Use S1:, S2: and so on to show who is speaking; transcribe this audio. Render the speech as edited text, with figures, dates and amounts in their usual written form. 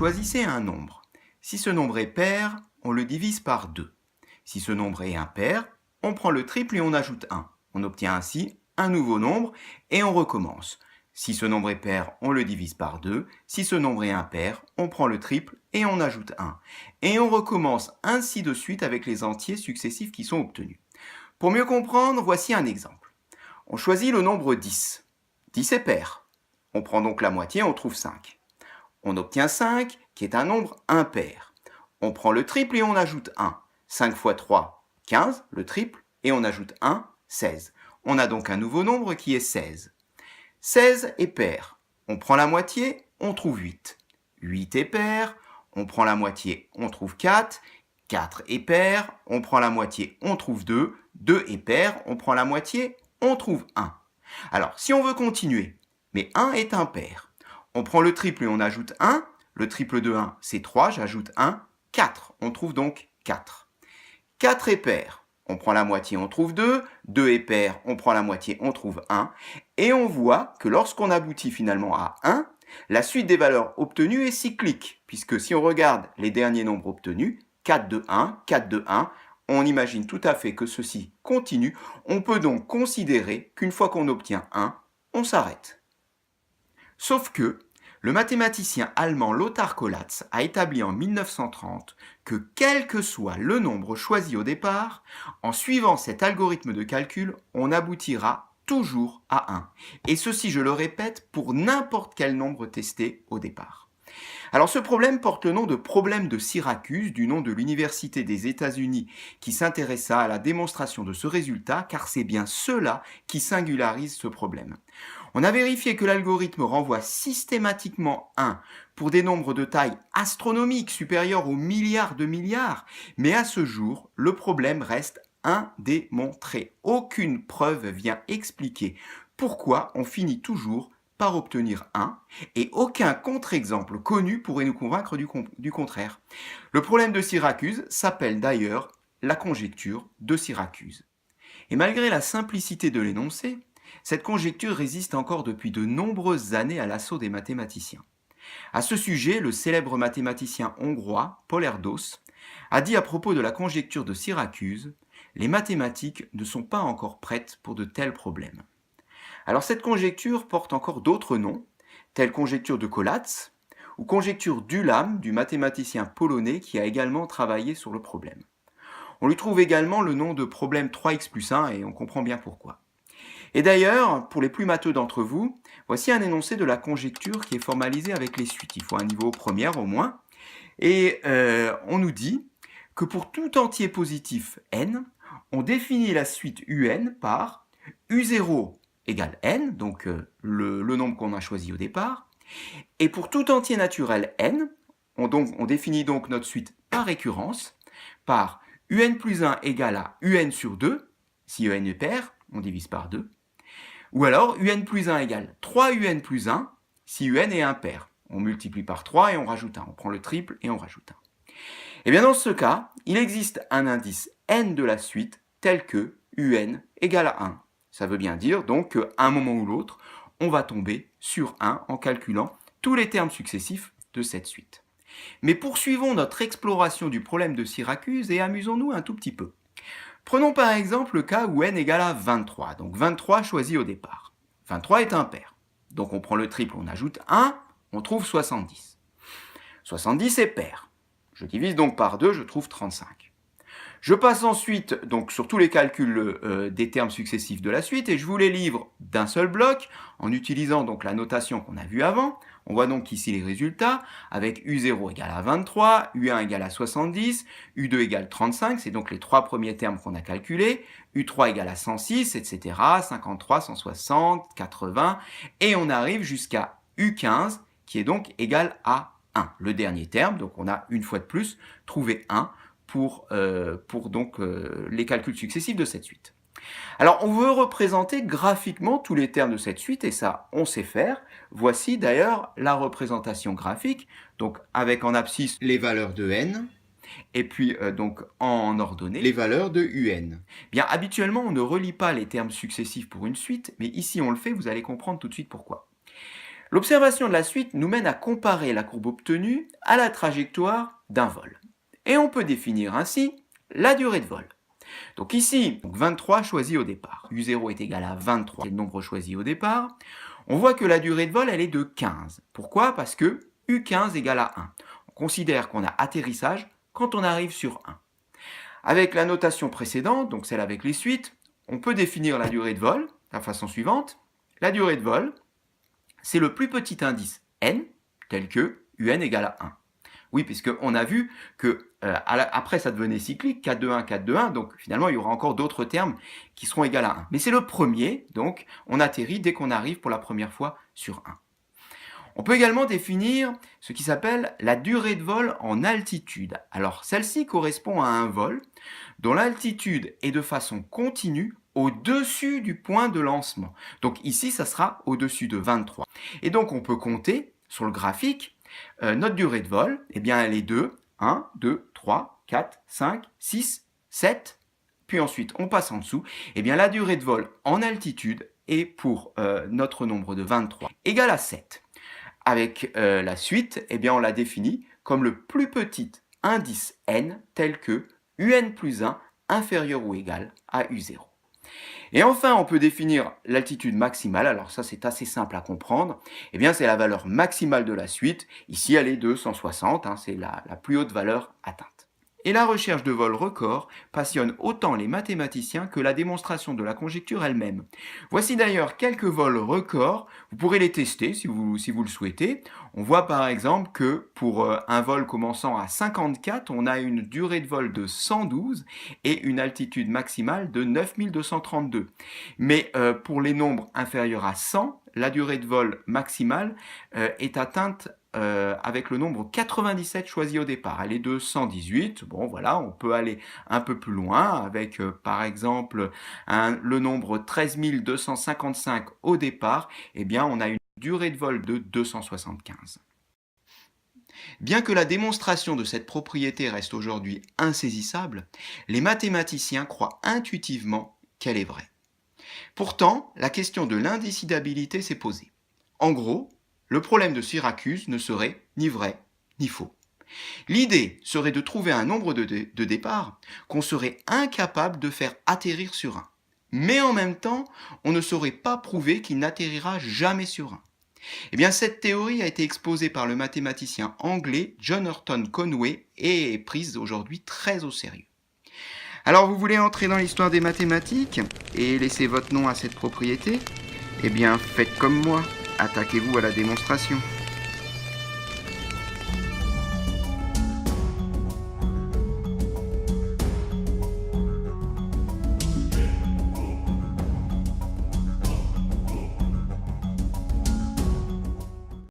S1: Choisissez un nombre. Si ce nombre est pair, on le divise par 2. Si ce nombre est impair, on prend le triple et on ajoute 1. On obtient ainsi un nouveau nombre et on recommence. Si ce nombre est pair, on le divise par 2. Si ce nombre est impair, on prend le triple et on ajoute 1. Et on recommence ainsi de suite avec les entiers successifs qui sont obtenus. Pour mieux comprendre, voici un exemple. On choisit le nombre 10. 10 est pair. On prend donc la moitié, on trouve 5. On obtient 5, qui est un nombre impair. On prend le triple et on ajoute 1. 5 fois 3, 15, le triple, et on ajoute 1, 16. On a donc un nouveau nombre qui est 16. 16 est pair. On prend la moitié, on trouve 8. 8 est pair. On prend la moitié, on trouve 4. 4 est pair. On prend la moitié, on trouve 2. 2 est pair. On prend la moitié, on trouve 1. Alors, si on veut continuer, mais 1 est impair. On prend le triple et on ajoute 1. Le triple de 1, c'est 3. J'ajoute 1, 4. On trouve donc 4. 4 est pair. On prend la moitié, on trouve 2. 2 est pair. On prend la moitié, on trouve 1. Et on voit que lorsqu'on aboutit finalement à 1, la suite des valeurs obtenues est cyclique. Puisque si on regarde les derniers nombres obtenus, 4 de 1, 4 de 1, on imagine tout à fait que ceci continue. On peut donc considérer qu'une fois qu'on obtient 1, on s'arrête. Sauf que le mathématicien allemand Lothar Kolatz a établi en 1930 que quel que soit le nombre choisi au départ, en suivant cet algorithme de calcul, on aboutira toujours à 1. Et ceci, je le répète, pour n'importe quel nombre testé au départ. Alors ce problème porte le nom de problème de Syracuse, du nom de l'université des États-Unis qui s'intéressa à la démonstration de ce résultat, car c'est bien cela qui singularise ce problème. On a vérifié que l'algorithme renvoie systématiquement 1 pour des nombres de taille astronomique supérieurs aux milliards de milliards, mais à ce jour, le problème reste indémontré. Aucune preuve vient expliquer pourquoi on finit toujours par obtenir 1, et aucun contre-exemple connu pourrait nous convaincre du contraire. Le problème de Syracuse s'appelle d'ailleurs la conjecture de Syracuse. Et malgré la simplicité de l'énoncé, cette conjecture résiste encore depuis de nombreuses années à l'assaut des mathématiciens. À ce sujet, le célèbre mathématicien hongrois Paul Erdos a dit à propos de la conjecture de Syracuse « Les mathématiques ne sont pas encore prêtes pour de tels problèmes ». Alors cette conjecture porte encore d'autres noms, telle conjecture de Kolatz ou conjecture d'Ulam du mathématicien polonais qui a également travaillé sur le problème. On lui trouve également le nom de problème 3x plus 1 et on comprend bien pourquoi. Et d'ailleurs, pour les plus matheux d'entre vous, voici un énoncé de la conjecture qui est formalisé avec les suites. Il faut un niveau première au moins. Et on nous dit que pour tout entier positif n, on définit la suite un par u0 égale n, donc le nombre qu'on a choisi au départ. Et pour tout entier naturel n, on définit donc notre suite par récurrence, par un plus 1 égale à un sur 2, si un est pair, on divise par 2. Ou alors, un plus 1 égale 3un plus 1, si un est impair. On multiplie par 3 et on rajoute 1. On prend le triple et on rajoute 1. Et bien dans ce cas, il existe un indice n de la suite tel que un égale à 1. Ça veut bien dire donc qu'à un moment ou l'autre, on va tomber sur 1 en calculant tous les termes successifs de cette suite. Mais poursuivons notre exploration du problème de Syracuse et amusons-nous un tout petit peu. Prenons par exemple le cas où n égale à 23, donc 23 choisi au départ. 23 est impair, donc on prend le triple, on ajoute 1, on trouve 70. 70 est pair, je divise donc par 2, je trouve 35. Je passe ensuite donc sur tous les calculs des termes successifs de la suite et je vous les livre d'un seul bloc en utilisant donc la notation qu'on a vue avant. On voit donc ici les résultats avec U0 égale à 23, U1 égale à 70, U2 égale 35, c'est donc les trois premiers termes qu'on a calculés, U3 égale à 106, etc., 53, 160, 80, et on arrive jusqu'à U15 qui est donc égal à 1. Le dernier terme, donc on a une fois de plus trouvé 1 pour les calculs successifs de cette suite. Alors, on veut représenter graphiquement tous les termes de cette suite, et ça, on sait faire. Voici d'ailleurs la représentation graphique, donc avec en abscisse les valeurs de n, et puis donc en ordonnée les valeurs de un. Bien, habituellement, on ne relie pas les termes successifs pour une suite, mais ici on le fait, vous allez comprendre tout de suite pourquoi. L'observation de la suite nous mène à comparer la courbe obtenue à la trajectoire d'un vol. Et on peut définir ainsi la durée de vol. Donc ici, 23 choisi au départ. U0 est égal à 23, c'est le nombre choisi au départ. On voit que la durée de vol, elle est de 15. Pourquoi? Parce que U15 égale à 1. On considère qu'on a atterrissage quand on arrive sur 1. Avec la notation précédente, donc celle avec les suites, on peut définir la durée de vol de la façon suivante. La durée de vol, c'est le plus petit indice n, tel que un égale à 1. Oui, puisqu'on a vu que après ça devenait cyclique, 4, 2, 1, 4, 2, 1, donc finalement il y aura encore d'autres termes qui seront égaux à 1. Mais c'est le premier, donc on atterrit dès qu'on arrive pour la première fois sur 1. On peut également définir ce qui s'appelle la durée de vol en altitude. Alors celle-ci correspond à un vol dont l'altitude est de façon continue au-dessus du point de lancement. Donc ici, ça sera au-dessus de 23. Et donc on peut compter sur le graphique notre durée de vol, eh bien elle est de 1, 2, 3, 4, 5, 6, 7, puis ensuite on passe en dessous, eh bien la durée de vol en altitude est pour notre nombre de 23 égale à 7. Avec la suite, eh bien on la définit comme le plus petit indice n tel que un plus 1 inférieur ou égal à u0. Et enfin, on peut définir l'altitude maximale. Alors ça, c'est assez simple à comprendre. Eh bien, c'est la valeur maximale de la suite. Ici, elle est de 160. C'est la plus haute valeur atteinte. Et la recherche de vols records passionne autant les mathématiciens que la démonstration de la conjecture elle-même. Voici d'ailleurs quelques vols records. Vous pourrez les tester si vous le souhaitez. On voit par exemple que pour un vol commençant à 54, on a une durée de vol de 112 et une altitude maximale de 9232. Mais pour les nombres inférieurs à 100, la durée de vol maximale est atteinte avec le nombre 97 choisi au départ. Elle est de 118. Bon, voilà, on peut aller un peu plus loin avec, par exemple, le nombre 13 255 au départ. Eh bien, on a une durée de vol de 275. Bien que la démonstration de cette propriété reste aujourd'hui insaisissable, les mathématiciens croient intuitivement qu'elle est vraie. Pourtant, la question de l'indécidabilité s'est posée. En gros, le problème de Syracuse ne serait ni vrai ni faux. L'idée serait de trouver un nombre de départ qu'on serait incapable de faire atterrir sur 1. Mais en même temps, on ne saurait pas prouver qu'il n'atterrira jamais sur 1. Eh bien, cette théorie a été exposée par le mathématicien anglais John Horton Conway et est prise aujourd'hui très au sérieux. Alors, vous voulez entrer dans l'histoire des mathématiques et laisser votre nom à cette propriété? Eh bien, faites comme moi. Attaquez-vous à la démonstration.